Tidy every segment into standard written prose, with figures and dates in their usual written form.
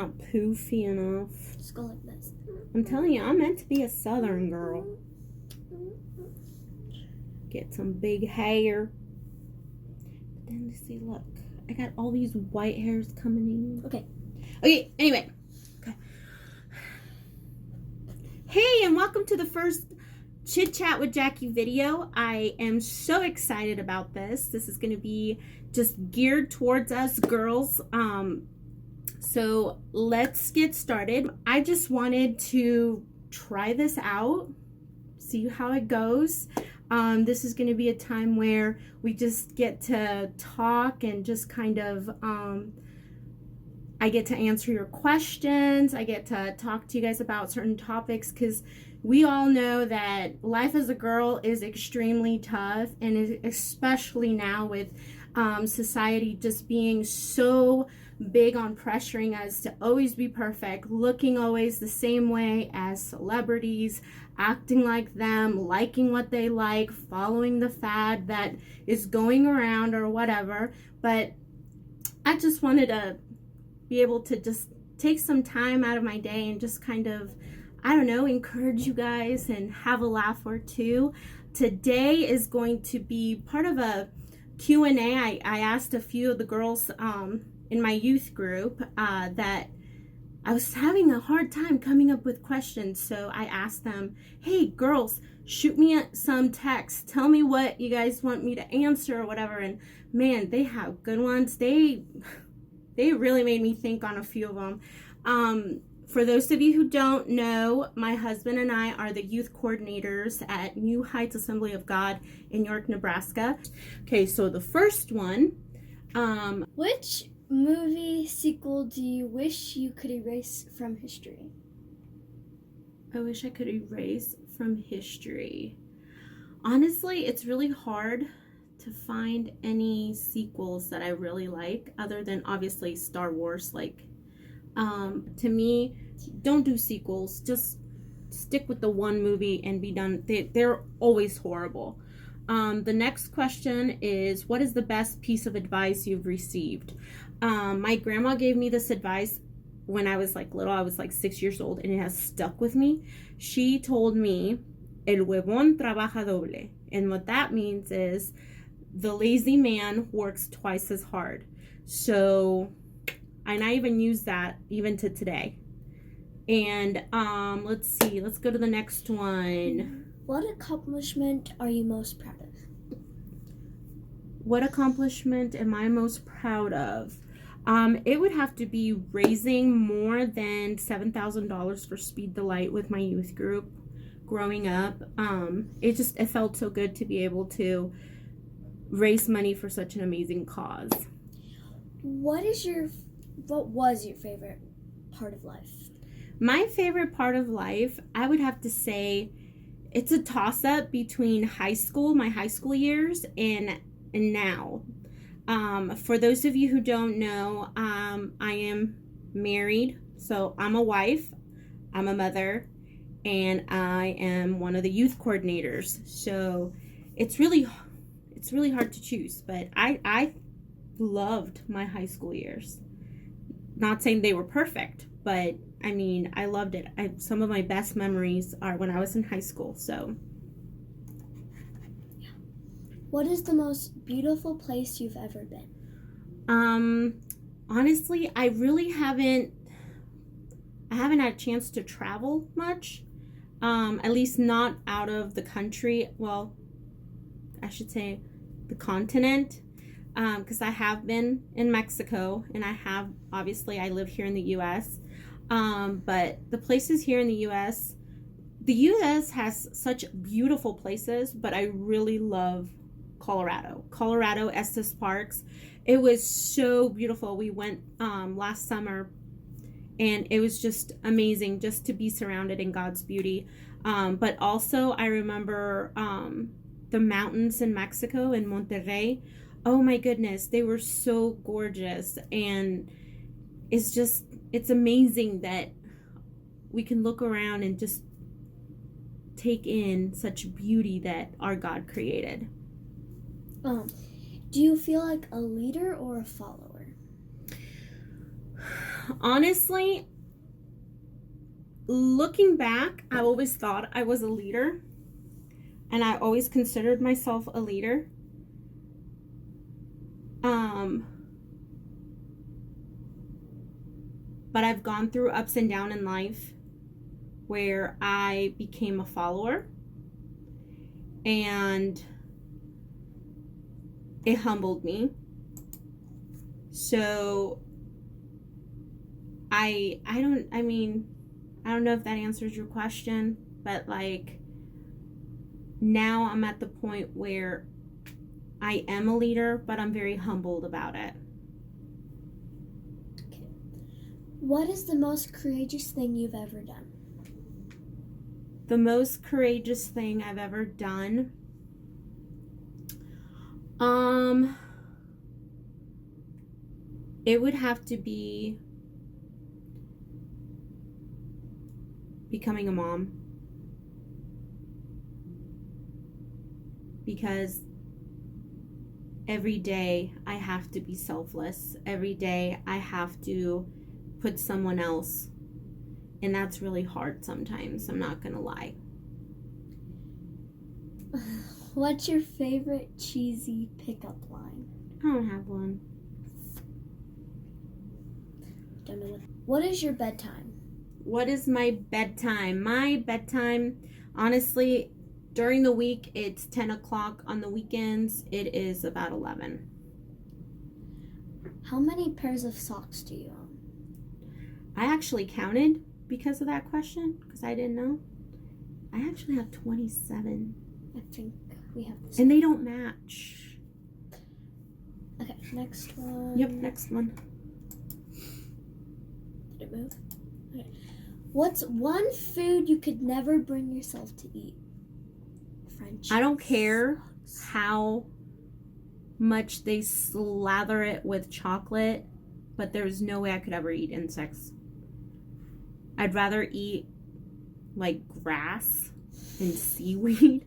not poofy enough. Just go like this. I'm telling you, I'm meant to be a Southern girl. Get some big hair. But then let's see, look. I got all these white hairs coming in. Okay, anyway. Okay. Hey, and welcome to the first chit-chat with Jackie video. I am so excited about this. This is going to be just geared towards us girls. So let's get started. I just wanted to try this out, see how it goes. This is going to be a time where we just get to talk and just kind of, I get to answer your questions. I get to talk to you guys about certain topics because we all know that life as a girl is extremely tough, and especially now with society just being so big on pressuring us to always be perfect, looking always the same way as celebrities, acting like them, liking what they like, following the fad that is going around or whatever. But I just wanted to be able to just take some time out of my day and just kind of, I don't know, encourage you guys and have a laugh or two. Today is going to be part of a Q&A. I asked a few of the girls in my youth group that I was having a hard time coming up with questions. So I asked them, hey girls, shoot me some text. Tell me what you guys want me to answer or whatever. And man, they have good ones. They really made me think on a few of them. For those of you who don't know, my husband and I are the youth coordinators at New Heights Assembly of God in York, Nebraska. Okay, so the first one. Which movie sequel do you wish you could erase from history? I wish I could erase from history. Honestly, it's really hard to find any sequels that I really like, other than obviously Star Wars. Like, to me, don't do sequels. Just stick with the one movie and be done. They're always horrible. The next question is, what is the best piece of advice you've received? My grandma gave me this advice when I was like little. I was like 6 years old, and it has stuck with me. She told me, el huevón trabaja doble. And what that means is the lazy man works twice as hard. So, and I even use that even to today. And let's see, let's go to the next one. What accomplishment are you most proud of? What accomplishment am I most proud of? It would have to be raising more than $7,000 for Speed the Light with my youth group growing up. It felt so good to be able to raise money for such an amazing cause. What was your favorite part of life? My favorite part of life, I would have to say, it's a toss-up between my high school years and now. For those of you who don't know, I am married, so I'm a wife, I'm a mother, and I am one of the youth coordinators. So it's really hard to choose, but I loved my high school years. Not saying they were perfect, but I mean, I loved it. Some of my best memories are when I was in high school. So, what is the most beautiful place you've ever been? Honestly, I really haven't had a chance to travel much. At least not out of the country. Well, I should say the continent. Because I have been in Mexico, and I live here in the U.S. But the places here in the U.S. has such beautiful places, but I really love Colorado, Estes Parks. It was so beautiful. We went last summer, and it was just amazing just to be surrounded in God's beauty. But also I remember the mountains in Mexico, in Monterrey. Oh my goodness, they were so gorgeous, and it's amazing that we can look around and just take in such beauty that our God created. Do you feel like a leader or a follower? Honestly, looking back, I always thought I was a leader, and I always considered myself a leader. But I've gone through ups and downs in life where I became a follower, and it humbled me. So I don't know if that answers your question, but like now I'm at the point where I am a leader, but I'm very humbled about it. Okay. What is the most courageous thing you've ever done? The most courageous thing I've ever done. It would have to be becoming a mom. Because every day I have to be selfless. Every day I have to put someone else. And that's really hard sometimes, I'm not gonna lie. What's your favorite cheesy pickup line? I don't have one. Don't know what is your bedtime? What is my bedtime? My bedtime, honestly, during the week, it's 10 o'clock. On the weekends, it is about 11. How many pairs of socks do you own? I actually counted because of that question, because I didn't know. I actually have 27. I think we have this. And they don't match. Okay, next one. Yep, next one. Did it move? Okay. What's one food you could never bring yourself to eat? French. I don't care how much they slather it with chocolate, but there's no way I could ever eat insects. I'd rather eat like grass and seaweed.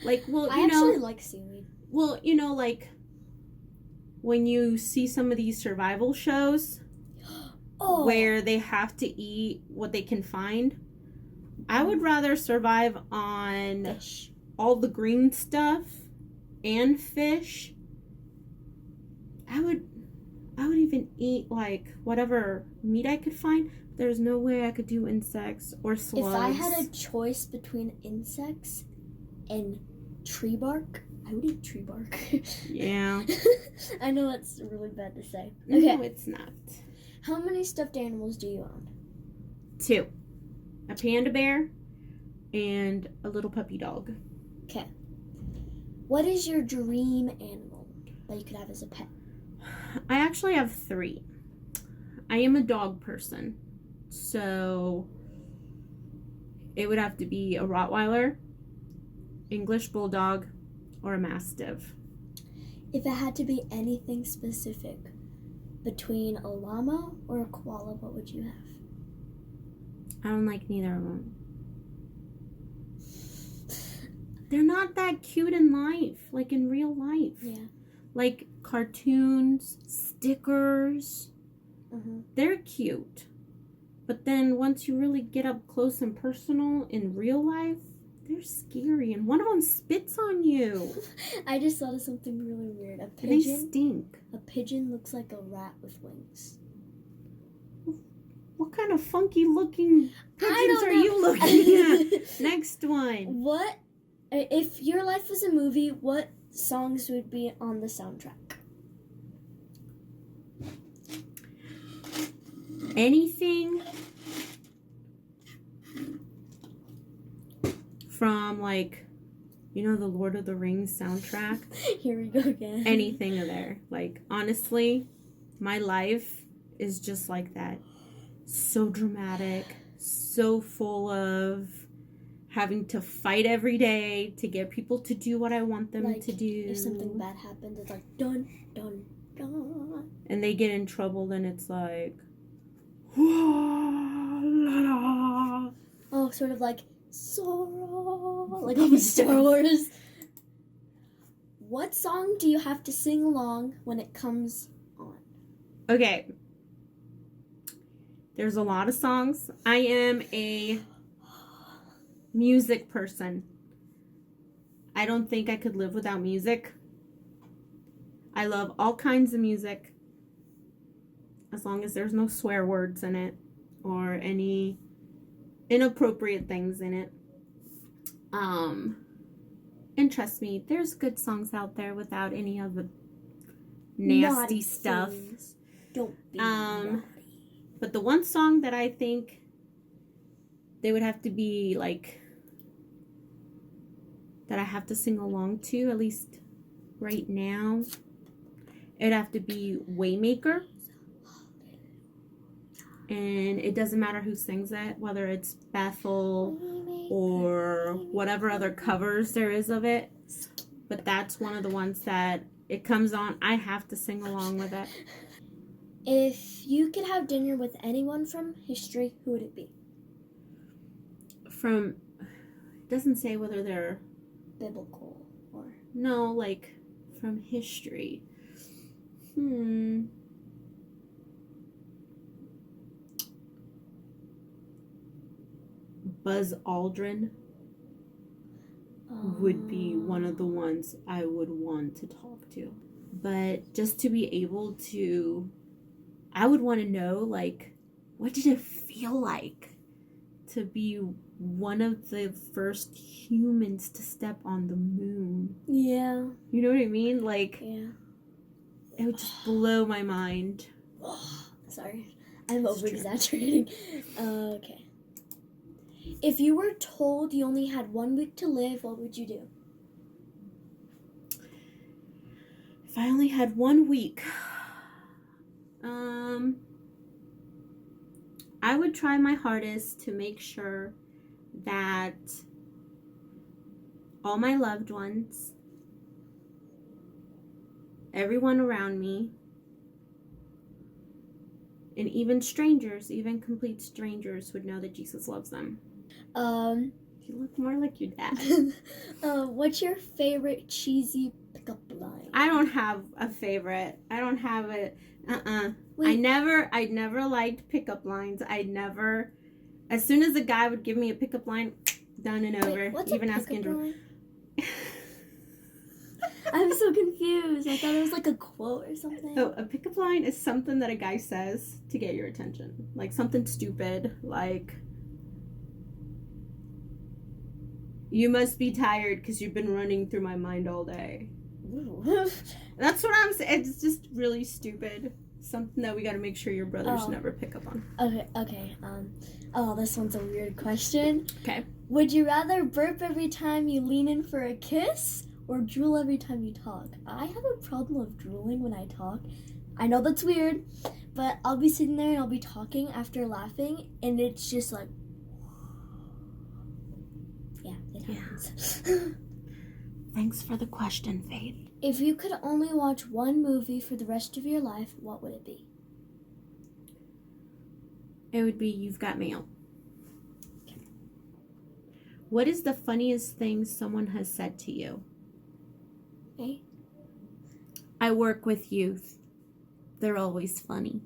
Like, well, I actually like seaweed. Well, you know, like when you see some of these survival shows where they have to eat what they can find, I would rather survive on fish. All the green stuff and fish. I would even eat like whatever meat I could find. There's no way I could do insects or slugs. If I had a choice between insects and tree bark, I would eat tree bark. Yeah. I know that's really bad to say. Okay. No, it's not. How many stuffed animals do you own? 2. A panda bear and a little puppy dog. Okay. What is your dream animal that you could have as a pet? I actually have 3. I am a dog person. So it would have to be a Rottweiler, English Bulldog, or a Mastiff. If it had to be anything specific between a llama or a koala, what would you have? I don't like neither of them. They're not that cute in life, like in real life. Yeah. Like cartoons, stickers. Mm-hmm. They're cute. But then once you really get up close and personal in real life, they're scary. And one of them spits on you. I just thought of something really weird. A pigeon. And they stink. A pigeon looks like a rat with wings. What kind of funky looking pigeons are you looking at? Next one. What? If your life was a movie, what songs would be on the soundtrack? Anything from, like, you know, the Lord of the Rings soundtrack? Here we go again. Anything of there. Like, honestly, my life is just like that. So dramatic, so full of having to fight every day to get people to do what I want them to do. If something bad happens, it's like dun dun dun. And they get in trouble, then it's like, la, la. Oh, sort of like Sora, like on Star Wars. What song do you have to sing along when it comes on? Okay. There's a lot of songs. I am a music person. I don't think I could live without music. I love all kinds of music, as long as there's no swear words in it or any inappropriate things in it. And trust me, there's good songs out there without any of the nasty stuff. Things. Don't be naughty. But the one song that I think they would have to be like, that I have to sing along to, at least right now, it'd have to be Waymaker. And it doesn't matter who sings it, whether it's Bethel or whatever other covers there is of it. But that's one of the ones that it comes on, I have to sing along with it. If you could have dinner with anyone from history, who would it be? From, it doesn't say whether they're Biblical or... No, like from history. Buzz Aldrin would be one of the ones I would want to talk to. But just to be able to, I would want to know, like, what did it feel like to be one of the first humans to step on the moon? Yeah. You know what I mean? Like, Yeah. it would just blow my mind. Sorry, I'm over-exaggerating. Okay. If you were told you only had 1 week to live, what would you do? If I only had 1 week, I would try my hardest to make sure that all my loved ones, everyone around me, and even strangers, even complete strangers, would know that Jesus loves them. You look more like your dad. What's your favorite cheesy pickup line? I don't have a favorite. I don't have it. Wait. I never liked pickup lines. As soon as a guy would give me a pickup line, done and over. Wait, what's even a asking pickup line? to. I'm so confused. I thought it was like a quote or something. So a pickup line is something that a guy says to get your attention. Like something stupid, like, you must be tired because you've been running through my mind all day. That's what I'm saying. It's just really stupid. Something that we got to make sure your brothers never pick up on. Okay. This one's a weird question. Okay. Would you rather burp every time you lean in for a kiss or drool every time you talk? I have a problem with drooling when I talk. I know that's weird, but I'll be sitting there and I'll be talking after laughing, and it's just like, yeah, it happens. Thanks for the question, Faith. If you could only watch one movie for the rest of your life, what would it be? It would be You've Got Mail. What is the funniest thing someone has said to you? Okay. I work with youth. They're always funny.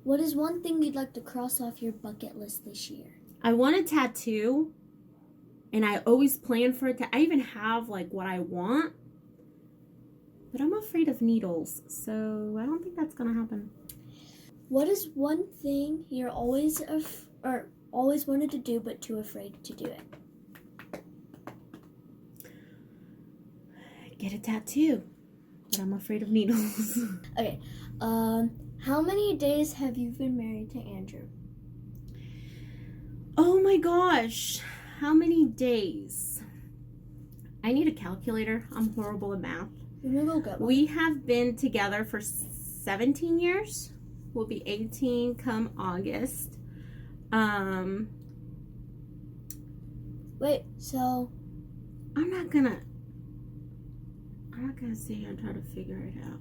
What is one thing you'd like to cross off your bucket list this year? I want a tattoo, and I always plan for it. I even have like what I want, but I'm afraid of needles, so I don't think that's gonna happen. What is one thing you're always wanted to do but too afraid to do it? Get a tattoo, but I'm afraid of needles. Okay. How many days have you been married to Andrew? Oh my gosh, how many days? I need a calculator. I'm horrible at math. We'll get one. We have been together for 17 years. We'll be 18 come August. Wait, so I'm not gonna sit here and try to figure it out.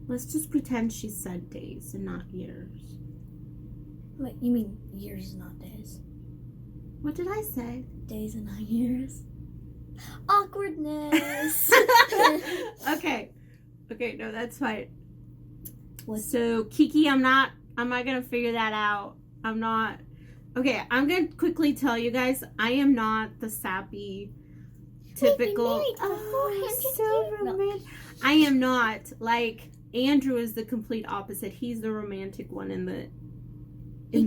Let's just pretend she said days and not years. wait, you mean years, not days? What did I say? Days and not years. Awkwardness. Okay, no, that's fine. What? So Kiki, I'm not gonna figure that out. I'm not. Okay, I'm gonna quickly tell you guys, I am not the sappy, typical. Wait, they married for 400 so years? romantic. I am not. Like, Andrew is the complete opposite. He's the romantic one in the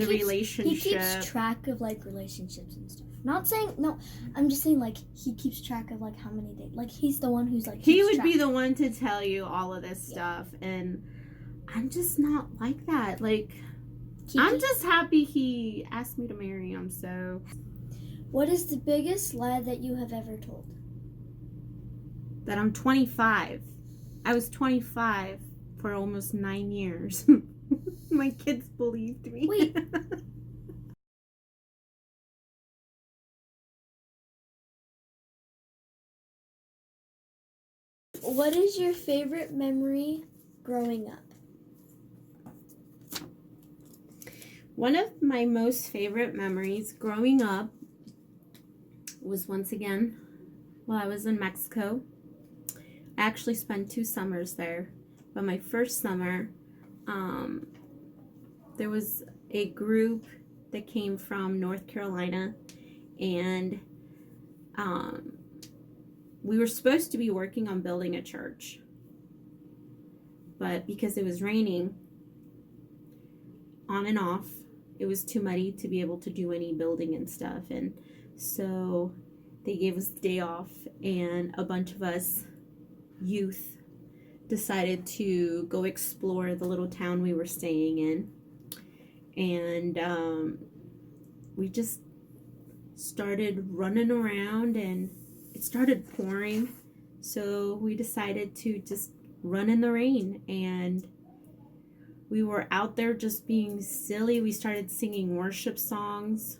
relationship. He keeps track of like relationships and stuff. Not saying no. I'm just saying like he keeps track of like how many days. Like he's the one who's like. He would be the one to tell you all of this stuff, and I'm just not like that. Like, Kiki? I'm just happy he asked me to marry him. So, what is the biggest lie that you have ever told? That I'm 25. I was 25 for almost 9 years. My kids believed me. Wait. What is your favorite memory growing up? One of my most favorite memories growing up was once again while I was in Mexico. I actually spent 2 summers there. But my first summer, there was a group that came from North Carolina, and we were supposed to be working on building a church. But because it was raining on and off, it was too muddy to be able to do any building and stuff. And so they gave us the day off, and a bunch of us youth decided to go explore the little town we were staying in. And we just started running around, and it started pouring. So we decided to just run in the rain, and we were out there just being silly. We started singing worship songs,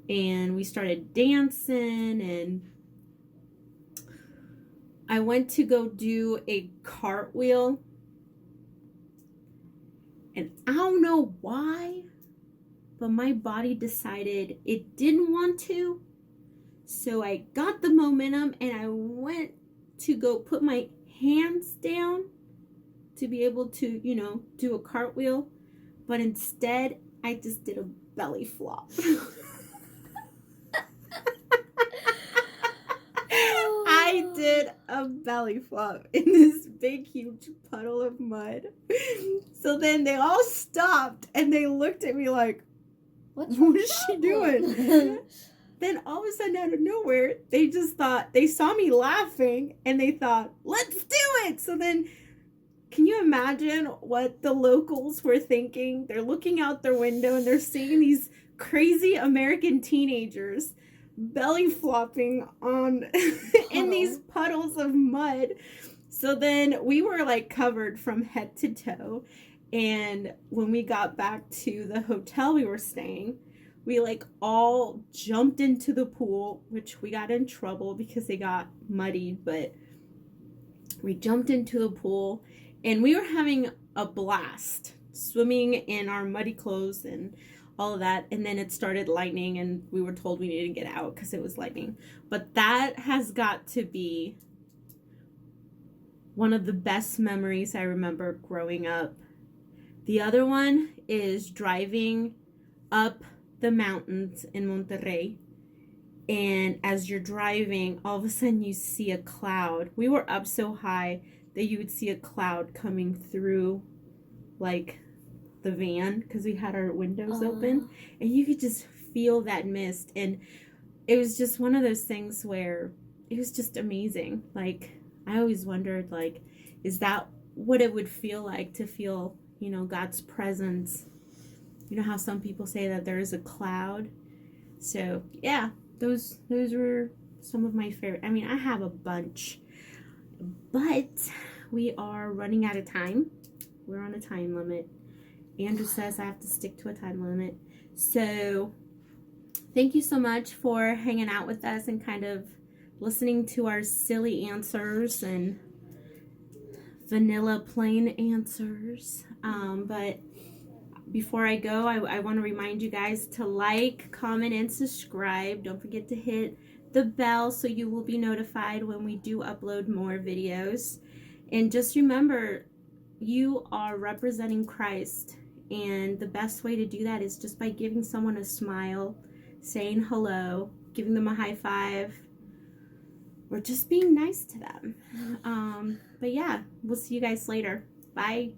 and we started dancing, and I went to go do a cartwheel, and I don't know why, but my body decided it didn't want to. So I got the momentum, and I went to go put my hands down to be able to, do a cartwheel. But instead, I just did a belly flop. I did a belly flop in this big, huge puddle of mud. So then they all stopped, and they looked at me like, what is she doing? Then all of a sudden, out of nowhere, they just thought, they saw me laughing, and they thought, let's do it. So then, can you imagine what the locals were thinking? They're looking out their window, and they're seeing these crazy American teenagers belly flopping on in these puddles of mud. So then we were like covered from head to toe. And when we got back to the hotel we were staying, we like all jumped into the pool, which we got in trouble because they got muddied, but we jumped into the pool, and we were having a blast swimming in our muddy clothes and all of that. And then it started lightning, and we were told we needed to get out because it was lightning. But that has got to be one of the best memories I remember growing up. The other one is driving up the mountains in Monterrey, and as you're driving, all of a sudden you see a cloud. We were up so high that you would see a cloud coming through like the van, because we had our windows open, and you could just feel that mist. And it was just one of those things where it was just amazing. Like, I always wondered, like, is that what it would feel like to feel, God's presence? You know how some people say that there is a cloud? So yeah, those were some of my favorite. I mean, I have a bunch, but we are running out of time. We're on a time limit. Andrew says I have to stick to a time limit. So thank you so much for hanging out with us and kind of listening to our silly answers and vanilla plain answers. But before I go, I want to remind you guys to like, comment, and subscribe. Don't forget to hit the bell so you will be notified when we do upload more videos. And just remember, you are representing Christ, and the best way to do that is just by giving someone a smile, saying hello, giving them a high five, or just being nice to them. But yeah, we'll see you guys later. Bye.